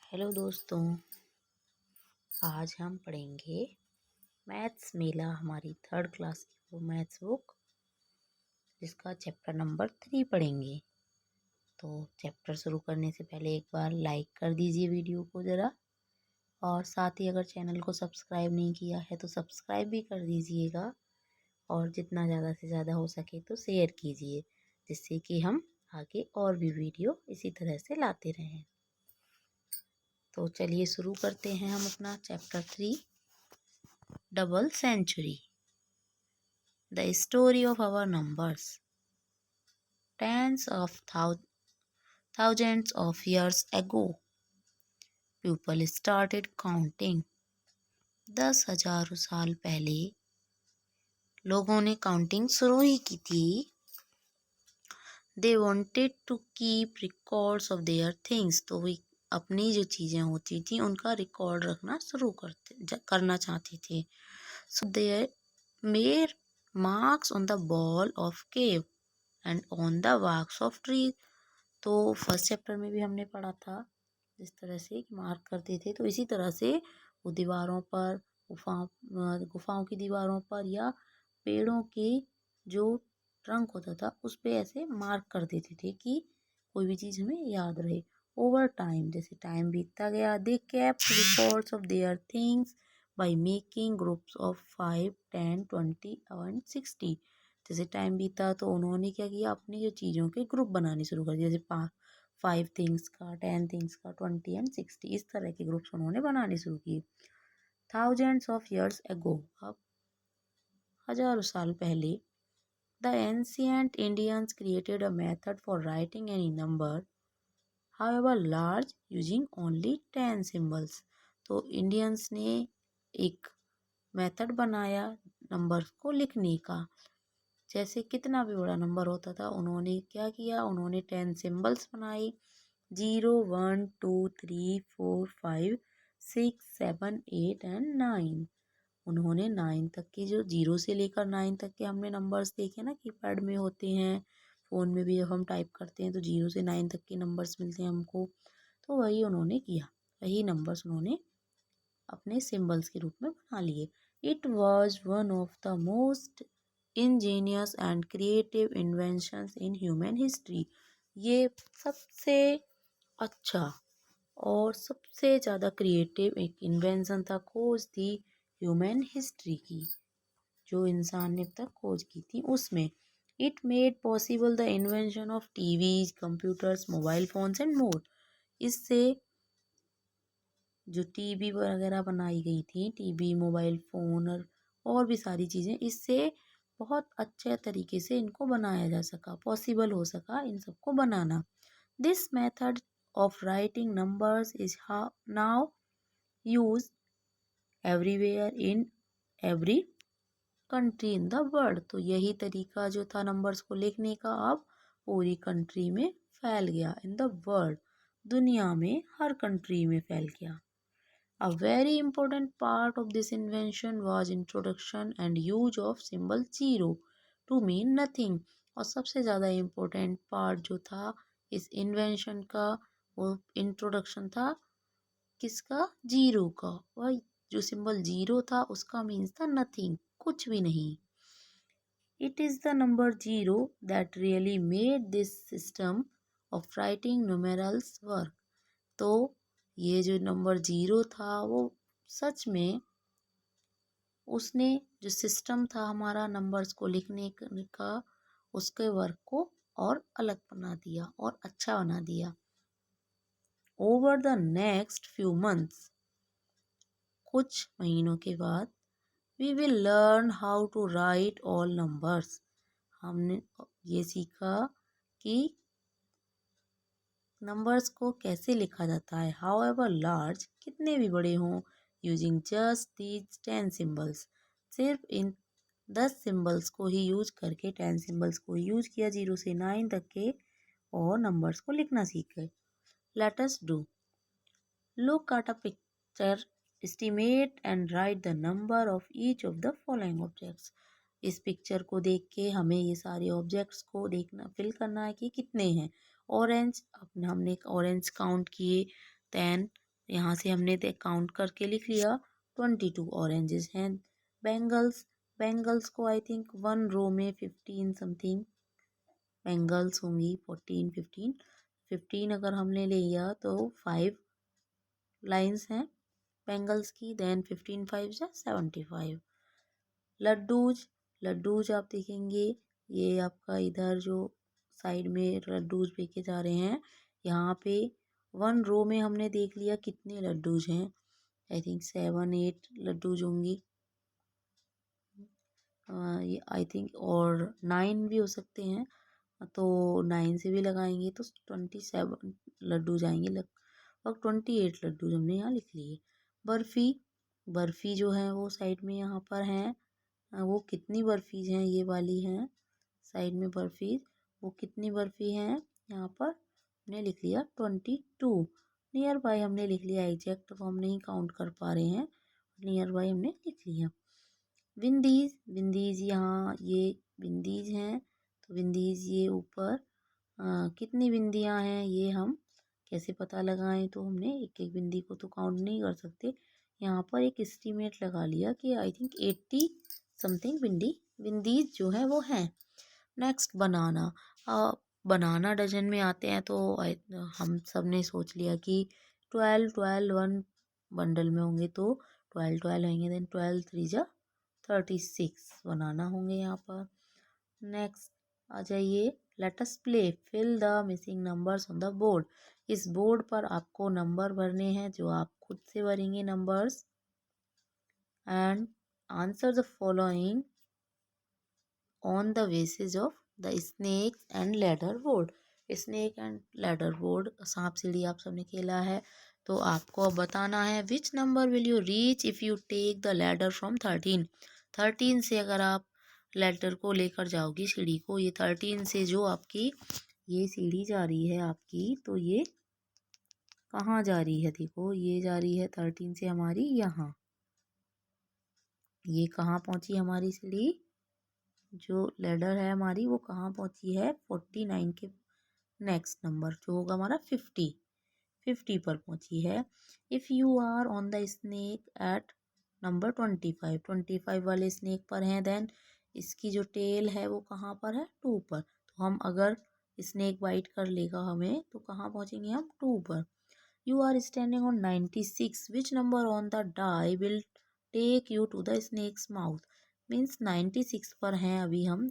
Hello दोस्तों, आज हम पढ़ेंगे मैथ्स मेला हमारी थर्ड क्लास की वो मैथ्स बुक जिसका चैप्टर नंबर 3 पढ़ेंगे। तो चैप्टर शुरू करने से पहले एक बार लाइक कर दीजिए वीडियो को ज़रा, और साथ ही अगर चैनल को सब्सक्राइब नहीं किया है तो सब्सक्राइब भी कर दीजिएगा, और जितना ज़्यादा से ज़्यादा हो सके तो शेयर कीजिए, जिससे कि हम आगे और भी वीडियो इसी तरह से लाते रहें। तो चलिए शुरू करते हैं हम अपना chapter 3, double century. The story of our numbers. Tens of thousands of years ago, people started counting. 10,000 साल पहले लोगों ने काउंटिंग शुरू ही की थी। They wanted to keep records of their things. तो वे अपनी जो चीज़ें होती थी उनका रिकॉर्ड रखना करना चाहते थे। So they made marks on the wall of cave and on the barks of trees. तो फर्स्ट चैप्टर में भी हमने पढ़ा था जिस तरह से मार्क करते थे, तो इसी तरह से वो दीवारों पर, गुफाओं की दीवारों पर या पेड़ों के जो ट्रंक होता था उस पे ऐसे मार्क कर देते थे कि कोई भी चीज़ हमें याद रहे। ओवर टाइम, जैसे टाइम बीतता गया, they kept records of their things by making groups of 5, 10, 20 and 60। जैसे टाइम बीता तो उन्होंने क्या किया, अपनी जो चीज़ों के ग्रुप बनाने शुरू कर दिए, जैसे 5 थिंग्स का, 10 थिंग्स का, 20 एंड 60, इस तरह के ग्रुप्स उन्होंने बनाने शुरू किए। थाउजेंड्स ऑफ ईयर्स एगो, अब हजारों साल पहले, the ancient Indians created a method for writing any number however large using only 10 symbols। तो इंडियंस ने एक मेथड बनाया नंबर्स को लिखने का। जैसे कितना भी बड़ा नंबर होता था, उन्होंने क्या किया, उन्होंने 10 सिंबल्स बनाए। 0, 1, 2, 3, 4, 5, 6, 7, 8 एंड 9। उन्होंने 9 तक के, जो 0 से लेकर 9 तक के हमने नंबर्स देखे ना, कीपैड में होते हैं, फ़ोन में भी जब हम टाइप करते हैं तो 0 से 9 तक के नंबर्स मिलते हैं हमको। तो वही उन्होंने किया, वही नंबर्स उन्होंने अपने सिंबल्स के रूप में बना लिए। It was one of the most ingenious and creative inventions in human history। ये सबसे अच्छा और सबसे ज़्यादा क्रिएटिव एक इन्वेंशन था, खोज थी ह्यूमन हिस्ट्री की, जो इंसान ने अब तक खोज की थी उसमें। It made possible the invention of TVs, computers, mobile phones and more. इससे जो टीवी वगैरह बनाई गई थी, टीवी, मोबाइल फ़ोन और भी सारी चीज़ें, इससे बहुत अच्छे तरीके से इनको बनाया जा सका, पॉसिबल हो सका इन सबको बनाना। This method of writing numbers is now use everywhere in every country in the world. तो यही तरीका जो था नंबर्स को लिखने का, अब पूरी कंट्री में फैल गया। इन द वर्ल्ड, दुनिया में हर कंट्री में फैल गया। A very important part of this invention was introduction and use of symbol 0 to mean nothing। और सबसे ज़्यादा इम्पोर्टेंट पार्ट जो था इस इन्वेंशन का, वो इंट्रोडक्शन था किसका, जीरो का। वह जो सिंबल जीरो था उसका मीन्स था नथिंग, कुछ भी नहीं। It is the number zero that really made this system of writing numerals work. तो ये जो नंबर जीरो था वो सच में उसने जो सिस्टम था हमारा नंबर्स को लिखने का, उसके वर्क को और अलग बना दिया और अच्छा बना दिया। Over the next few months, कुछ महीनों के बाद, we will learn how to write all numbers. हमने ये सीखा कि नंबर्स को कैसे लिखा जाता है। हाउएवर लार्ज, कितने भी बड़े हों, यूजिंग जस्ट दीज 10 सिम्बल्स, सिर्फ इन 10 सिम्बल्स को ही यूज करके, 10 सिम्बल्स को यूज किया 0 से 9 तक के, और नंबर्स को लिखना सीख गए। Let us do, look at a picture, estimate and write the number of each of the following objects. इस पिक्चर को देख के हमें ये सारे ऑब्जेक्ट्स को देखना, फिल करना है कि कितने हैं। ऑरेंज, अपने हमने ऑरेंज काउंट किए 10, यहाँ से हमने काउंट करके लिख लिया 22 ऑरेंजेस हैं। बैंगल्स, बैंगल्स को आई थिंक 1 रो में 15 समथिंग बैंगल्स होंगी, 14 15 15 अगर हमने लिया तो 5 लाइंस हैं बैंगल्स की, देन 15 5 जा 75। लड्डूज, लड्डूज आप देखेंगे ये आपका इधर जो साइड में लड्डूज फेंके जा रहे हैं, यहाँ पे 1 रो में हमने देख लिया कितने लड्डूज हैं, आई थिंक 7 8 लड्डूज होंगी, ये आई थिंक, और 9 भी हो सकते हैं, तो 9 से भी लगाएंगे तो 27 लड्डू जाएंगे, लगभग 28 लड्डू हमने यहाँ लिख लिए। बर्फ़ी, बर्फ़ी जो है वो साइड में यहाँ पर हैं, वो कितनी बर्फ़ीज हैं, ये वाली हैं साइड में बर्फ़ी, वो कितनी बर्फ़ी हैं यहाँ पर हमने लिख लिया 22। नियर बाय हमने लिख लिया, एग्जैक्ट तो हम नहीं काउंट कर पा रहे हैं, नियर बाय हमने लिख लिया। विंडीज, विंडीज यहाँ ये विंडीज हैं, तो विंडीज ये ऊपर कितनी बिंदियाँ हैं ये हम कैसे पता लगाएं, तो हमने एक एक बिंदी को तो काउंट नहीं कर सकते, यहाँ पर एक एस्टीमेट लगा लिया कि आई थिंक 80 समथिंग बिंदीज जो है वो हैं। नेक्स्ट बनाना, बनाना डजन में आते हैं, तो हम सब ने सोच लिया कि 12 12 1 बंडल में होंगे, तो 12 12 होंगे, देन 12 3 जा 36 बनाना होंगे यहाँ पर। नेक्स्ट आ जाइए, let us play fill the missing numbers on the board. इस बोर्ड पर आपको नंबर भरने हैं जो आप खुद से भरेंगे numbers, and answer the following on the basis of the snake and ladder board. Snake and ladder board, सांप सीढ़ी आप सबने खेला है, तो आपको अब बताना है which number will you reach if you take the ladder from 13। 13 से अगर आप लैडर को लेकर जाओगी सीढ़ी को, ये 13 से जो आपकी ये सीढ़ी जा रही है आपकी, तो ये कहाँ जा रही है, देखो ये जा रही है 13 से हमारी यहाँ, ये कहाँ पहुँची हमारी सीढ़ी, जो लैडर है हमारी वो कहाँ पहुँची है 49 के नेक्स्ट नंबर जो होगा हमारा 50 पर पहुँची है। If you are on the snake at number 25 वाले स्नेक पर हैं, देन इसकी जो टेल है वो कहाँ पर है 2 पर, तो हम अगर स्नेक बाइट कर लेगा हमें तो कहाँ पहुँचेंगे हम 2 पर। You are standing on 96, which number on the die will take you to the snake's mouth. Means 96 पर हैं अभी हम,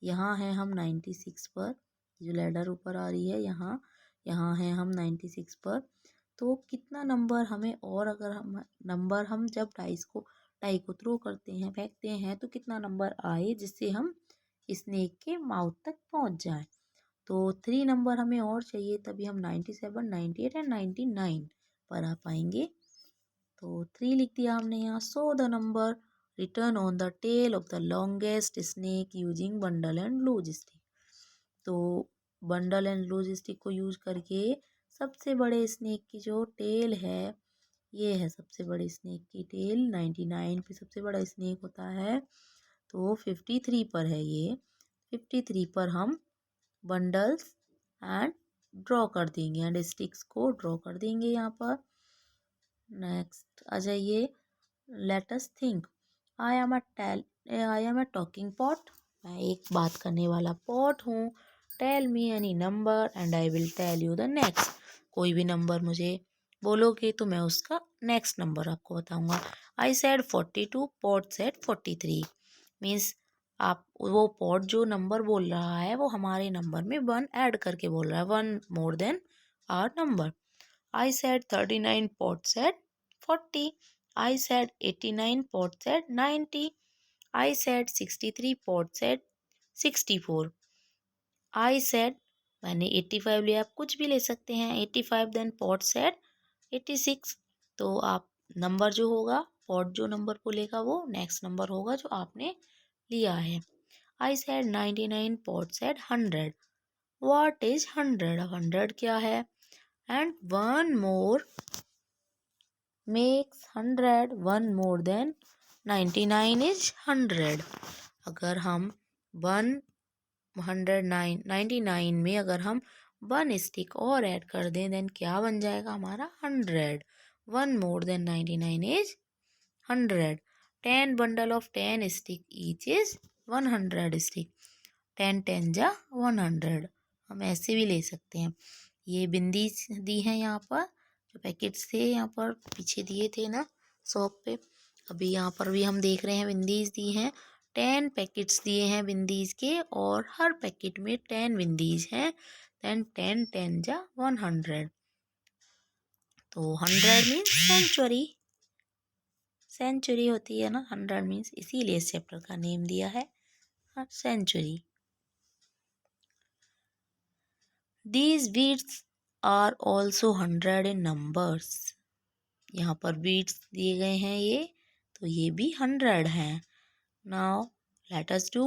यहाँ हैं हम 96 पर, जो लैडर ऊपर आ रही है यहाँ, यहाँ हैं हम 96 पर, तो कितना नंबर हमें, और अगर हम नंबर हम जब डाई को थ्रो करते हैं फेंकते हैं तो कितना नंबर आए जिससे हम स्नेक के माउथ तक पहुँच जाए, तो 3 नंबर हमें और चाहिए, तभी हम 97 98 एंड 99 पर आ पाएंगे, तो 3 लिख दिया हमने यहाँ। So the number return on the tail of the longest snake using bundle and loose stick, तो बंडल एंड लूज स्टिक को यूज करके सबसे बड़े स्नेक की जो टेल है, ये है सबसे बड़े स्नेक की टेल, 99 पे सबसे बड़ा स्नेक होता है, तो 53 पर है ये, 53 पर हम बंडल्स एंड ड्रॉ कर देंगे एंड स्टिक्स को ड्रॉ कर देंगे यहाँ पर। नेक्स्ट आ जाइए, let us think, I am a talking pot, मैं एक बात करने वाला पॉट हूँ, tell me any number and I will tell you the next, कोई भी नंबर मुझे बोलोगे तो मैं उसका नेक्स्ट नंबर आपको बताऊंगा। I said 42, pot said 43, means आप वो पॉट जो नंबर बोल रहा है वो हमारे नंबर में 1 ऐड करके बोल रहा है, 1 more than our number. I said 39, Pot said 40. I said 89, Pot said 90. I said 63, Pot said 64. I said, मैंने 85 लिया, आप कुछ भी ले सकते हैं, 85, देन Pot said 86, तो आप नंबर जो होगा, पॉट जो नंबर बोलेगा वो नेक्स्ट नंबर होगा जो आपने लिया है। I said 99, Pot said 100. What is 100? 100 क्या है? And one more makes 100, one more than 99 is 100। अगर हम 99 में अगर हम 1 स्टिक और ऐड कर दें, देन क्या बन जाएगा हमारा 100। 1 more then 99 is 100। 10 bundle of 10 stick each is 100 stick. 10 10 जा 100। हम ऐसे भी ले सकते हैं। ये बिंदी दी है यहाँ पर, जो पैकेट्स थे यहाँ पर पीछे दिए थे ना शॉप पे। अभी यहाँ पर भी हम देख रहे हैं बिंदीज दी हैं। 10 पैकेट्स दिए हैं बिंदीज के और हर पैकेट में 10 बिंदीज हैं। देन 10 10 जा 100। तो 100 मीन्स सेंचुरी। सेंचुरी होती है ना 100 मीन्स, इसीलिए इस चैप्टर का नेम दिया है century. These beads are also 100 in numbers। यहाँ पर beads दिए गए हैं ये, तो ये भी 100 हैं। Now let us do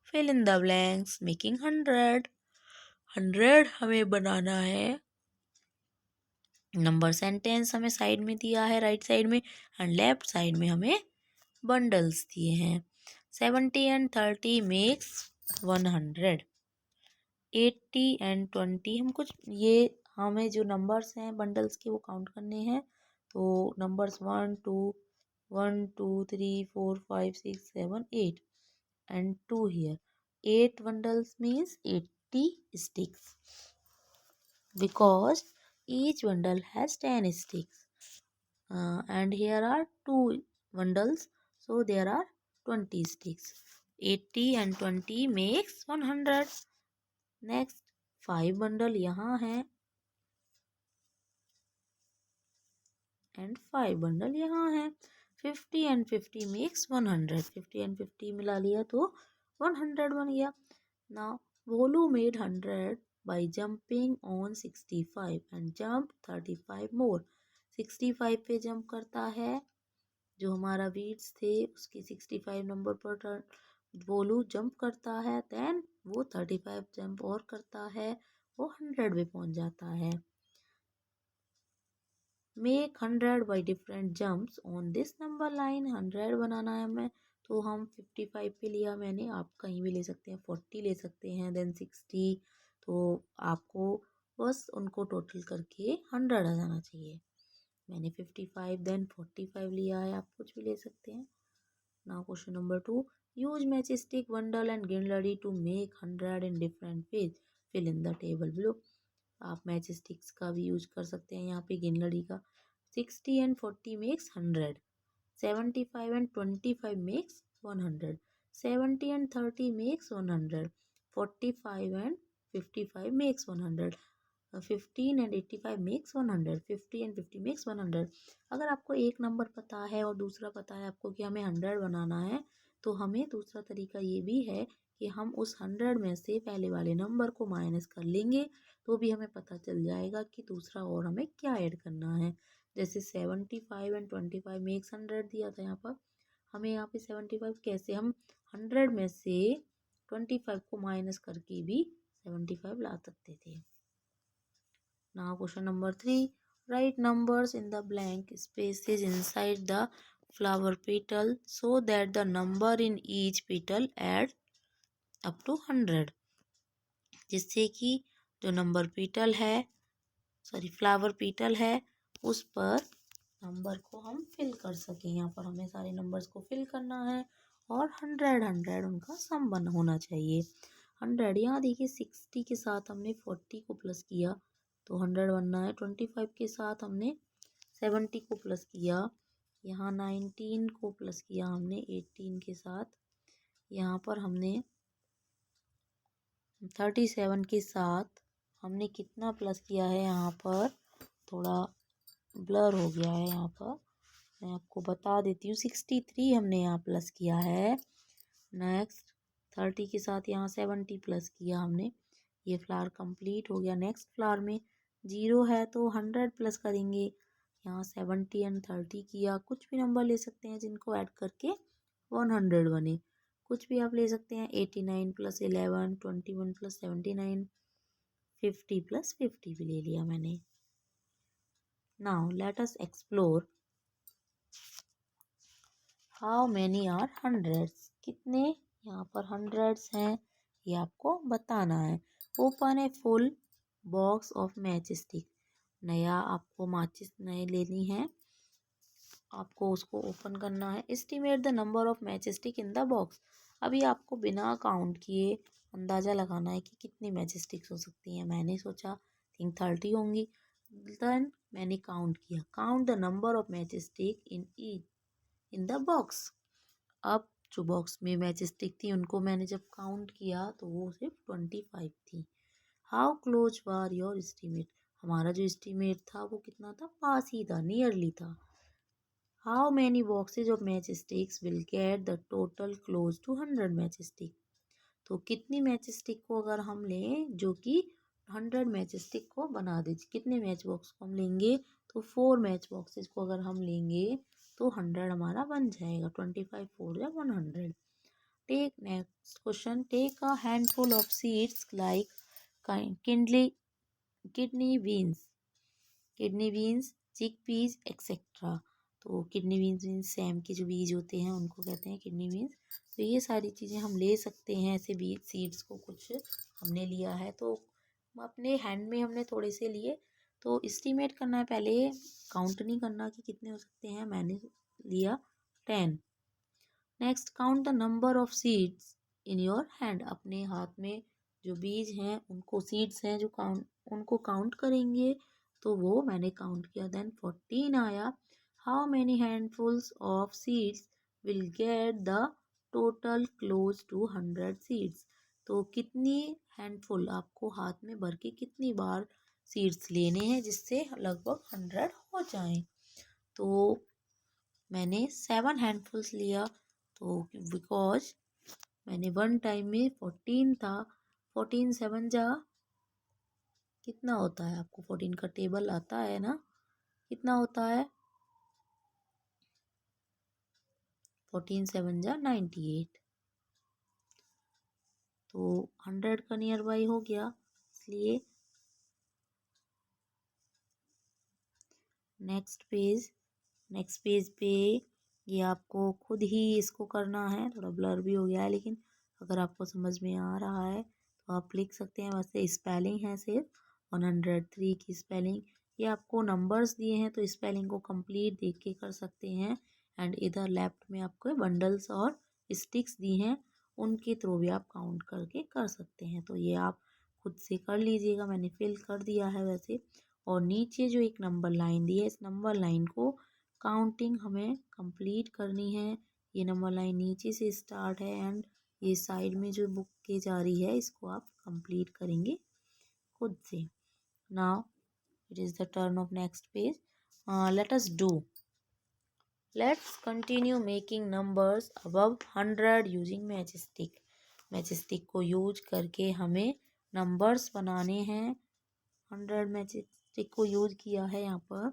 fill in the blanks making 100। 100 हमें बनाना है। नंबर सेंटेंस हमें साइड में दिया है, राइट साइड में, एंड लेफ्ट साइड में हमें बंडल्स दिए हैं। 70 and 30 makes 100। 80 and 20 हम कुछ ये हमें जो नंबर्स हैं बंडल्स के वो काउंट करने हैं। तो numbers 1 2 1 2 3 4 5 6 7 8 and 2 here। 8 bundles means 80 sticks because each bundle has 10 sticks। And here are 2 bundles, so there are 20 sticks। 80 and 20 makes 100। Next 5 bundle यहाँ है एंड 5 बंडल यहाँ है। 50 and 50 मेक्स 100। 50 and 50 मिला लिया तो 100 बन गया। Now Bholu made 100 by jumping on 65 and jump 35 मोर। 65 पे जंप करता है, जो हमारा बीट्स थे उसकी 65 नंबर पर भोलू जंप करता है। देन वो 35 जंप और करता है, वो 100 पे पहुंच जाता है। Make 100 by different jumps on this number line. 100 बनाना है हमें, तो हम 55 पे लिया मैंने, आप कहीं भी ले सकते हैं, 40 ले सकते हैं, देन 60। तो आपको बस उनको टोटल करके 100 आ जाना चाहिए। मैंने 55 देन 45 लिया है, आप कुछ भी ले सकते हैं। Now question number 2, use match stick bundle and गिनलड़ी to make 100 in different ways, fill in the table below. आप मैच स्टिक्स का भी यूज कर सकते हैं यहाँ पे, गिनलड़ी का। 60 and 40 makes 100। 75 and 25 makes 100। 70 and 30 makes 100। 45 and 55 makes 100। 15 and 85 makes 100। 50 and 50 makes 100। अगर आपको एक नंबर पता है और दूसरा पता है आपको कि हमें 100 बनाना है, तो हमें दूसरा तरीका ये भी है कि हम उस 100 में से पहले वाले नंबर को माइनस कर लेंगे, तो भी हमें पता चल जाएगा कि दूसरा और हमें क्या ऐड करना है। जैसे 75 and 25 मेक्स 100 दिया था यहाँ पर, हमें यहाँ पे 75 कैसे, हम 100 में से 25 को माइनस करके भी 75 ला सकते थे। Now question number 3, write numbers in the blank spaces inside the flower petal so that the number in each petal add up to 100। जिससे कि जो नंबर पेटल है, सॉरी फ्लावर पेटल है, उस पर नंबर को हम फिल कर सकें। यहाँ पर हमें सारे नंबर्स को फिल करना है और 100 उनका सम बन होना चाहिए। 100 यहाँ देखिए 60 के साथ हमने 40 को प्लस किया तो 100 बनना है। 25 के साथ हमने 70 को प्लस किया, यहाँ 19 को प्लस किया हमने 18 के साथ, यहाँ पर हमने 37 के साथ हमने कितना प्लस किया है, यहाँ पर थोड़ा ब्लर हो गया है, यहाँ पर मैं आपको बता देती हूँ। 63 हमने यहाँ प्लस किया है। नेक्स्ट 30 के साथ यहाँ 70 प्लस किया हमने, ये फ्लावर कंप्लीट हो गया। नेक्स्ट फ्लावर में 0 है तो 100 प्लस करेंगे, यहाँ 70 एंड 30 किया। कुछ भी नंबर ले सकते हैं जिनको ऐड करके 100 बने, कुछ भी आप ले सकते हैं। 89 प्लस 11, 21 प्लस 79, 50 प्लस 50 भी ले लिया मैंने। Now let us explore how many are hundreds. कितने यहाँ पर हंड्रेड्स हैं ये आपको बताना है। Open a full box of match stick, नया आपको माचिस नए लेनी है, आपको उसको ओपन करना है। Estimate the number of match stick in the box, अभी आपको बिना काउंट किए अंदाज़ा लगाना है कि कितनी मैच स्टिक्स हो सकती हैं। मैंने सोचा थिंक 30 होंगी, देन मैंने काउंट किया, count the number of match stick in the box. अब जो बॉक्स में मैच स्टिक थी उनको मैंने जब काउंट किया तो वो सिर्फ 25 थी। How close were your estimate, हमारा जो एस्टीमेट था वो कितना था, पास ही था, नियरली था। How many boxes of match sticks will get the total close to 100 match stick, तो कितनी मैच स्टिक को अगर हम लें जो कि 100 मैच स्टिक को बना दे, कितने मैच बॉक्स को हम लेंगे, तो 4 मैच बॉक्सेज को अगर हम लेंगे तो 100 हमारा बन जाएगा। 25 4 या 100। Take next question, take a handful of seeds like kidney kidney beans, chick peas etcetera, तो किडनी बीन्स मीन्स सैम के जो बीज होते हैं उनको कहते हैं किडनी बीन्स। तो ये सारी चीज़ें हम ले सकते हैं, ऐसे बीज सीड्स को कुछ हमने लिया है तो अपने हैंड में हमने थोड़े से लिए, तो एस्टीमेट करना है पहले, काउंट नहीं करना कि कितने हो सकते हैं। मैंने लिया 10। Next, count the number of seeds in your hand, अपने हाथ में जो बीज हैं उनको, सीड्स हैं जो उनको काउंट करेंगे, तो वो मैंने काउंट किया, देन 14 आया। How many handfuls of seeds will get the total close to 100 seeds, तो कितनी हैंडफुल, आपको हाथ में भर के कितनी बार सीड्स लेने हैं जिससे लगभग 100 हो जाएं। तो मैंने 7 हैंडफुल्स लिया, तो बिकॉज मैंने वन टाइम में 14 था, 14 7 जा कितना होता है, आपको 14 का टेबल आता है ना, कितना होता है, 14 7 जा 98, तो 100 का नियर बाई हो गया, इसलिए नेक्स्ट पेज पे ये आपको खुद ही इसको करना है, थोड़ा ब्लर भी हो गया है लेकिन अगर आपको समझ में आ रहा है तो आप लिख सकते हैं। वैसे स्पेलिंग है सिर्फ 103 की स्पेलिंग, ये आपको नंबर्स दिए हैं तो स्पेलिंग को कंप्लीट देख के कर सकते हैं। एंड इधर लेफ्ट में आपको बंडल्स और स्टिक्स दी हैं, उनके थ्रू भी आप काउंट करके कर सकते हैं, तो ये आप खुद से कर लीजिएगा, मैंने फिल कर दिया है वैसे। और नीचे जो एक नंबर लाइन दी है, इस नंबर लाइन को काउंटिंग हमें कंप्लीट करनी है। ये नंबर लाइन नीचे से स्टार्ट है एंड ये साइड में जो बुक के जा रही है इसको आप कंप्लीट करेंगे खुद से। Now it is the turn off next page, let's continue making numbers above 100 using match stick, match stick को यूज करके हमें नंबर्स बनाने हैं। 100 मैच स्टिक को यूज किया है यहाँ पर।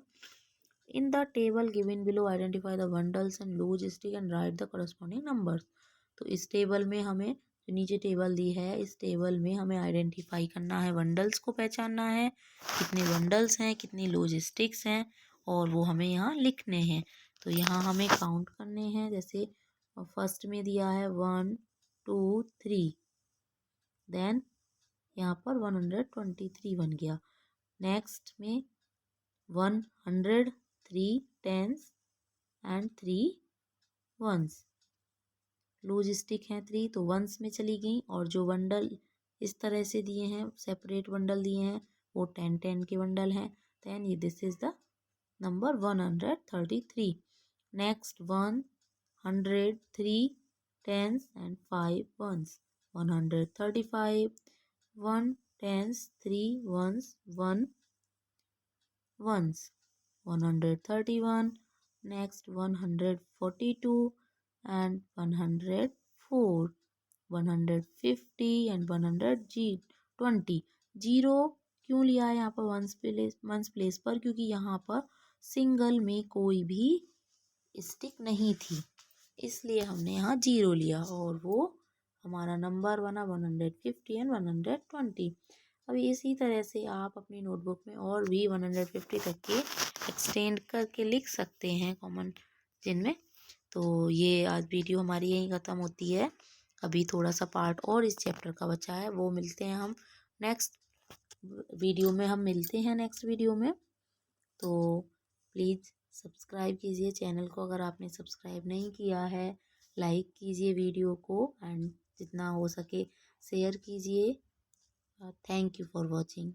In the table given below identify the bundles and loose stick and write the corresponding numbers, तो इस टेबल में हमें जो नीचे टेबल दी है इस टेबल में हमें आइडेंटिफाई करना है, बंडल्स को पहचानना है, कितने बंडल्स हैं, कितनी लूज स्टिक्स हैं, और वो हमें यहाँ लिखने हैं। तो यहाँ हमें काउंट करने हैं, जैसे फर्स्ट में दिया है 1 2 3, देन यहाँ पर 123 बन गया। नेक्स्ट में 100 3 tens and 3 ones, loose stick हैं 3 तो वंस में चली गई, और जो बंडल इस तरह से दिए हैं, सेपरेट बंडल दिए हैं, वो 10 10 के बंडल हैं। देन ये this is the number 133। Next 103 tens and 5 ones, 135 1 tens 3 ones 1 ones, 131, next 142 and 104, 150 and 120। Zero क्यों लिया है यहाँ पर वंस प्लेस पर, क्योंकि यहाँ पर सिंगल में कोई भी स्टिक नहीं थी, इसलिए हमने यहाँ जीरो लिया और वो हमारा नंबर बना 150 एंड 120। अभी इसी तरह से आप अपनी नोटबुक में और भी 150 तक के एक्सटेंड करके लिख सकते हैं कॉमन जिनमें। तो ये आज वीडियो हमारी यहीं ख़त्म होती है, अभी थोड़ा सा पार्ट और इस चैप्टर का बचा है, वो मिलते हैं हम नेक्स्ट वीडियो में हम मिलते हैं नेक्स्ट वीडियो में। तो प्लीज़ सब्सक्राइब कीजिए चैनल को अगर आपने सब्सक्राइब नहीं किया है। लाइक कीजिए वीडियो को एंड जितना हो सके शेयर कीजिए। Thank you for watching.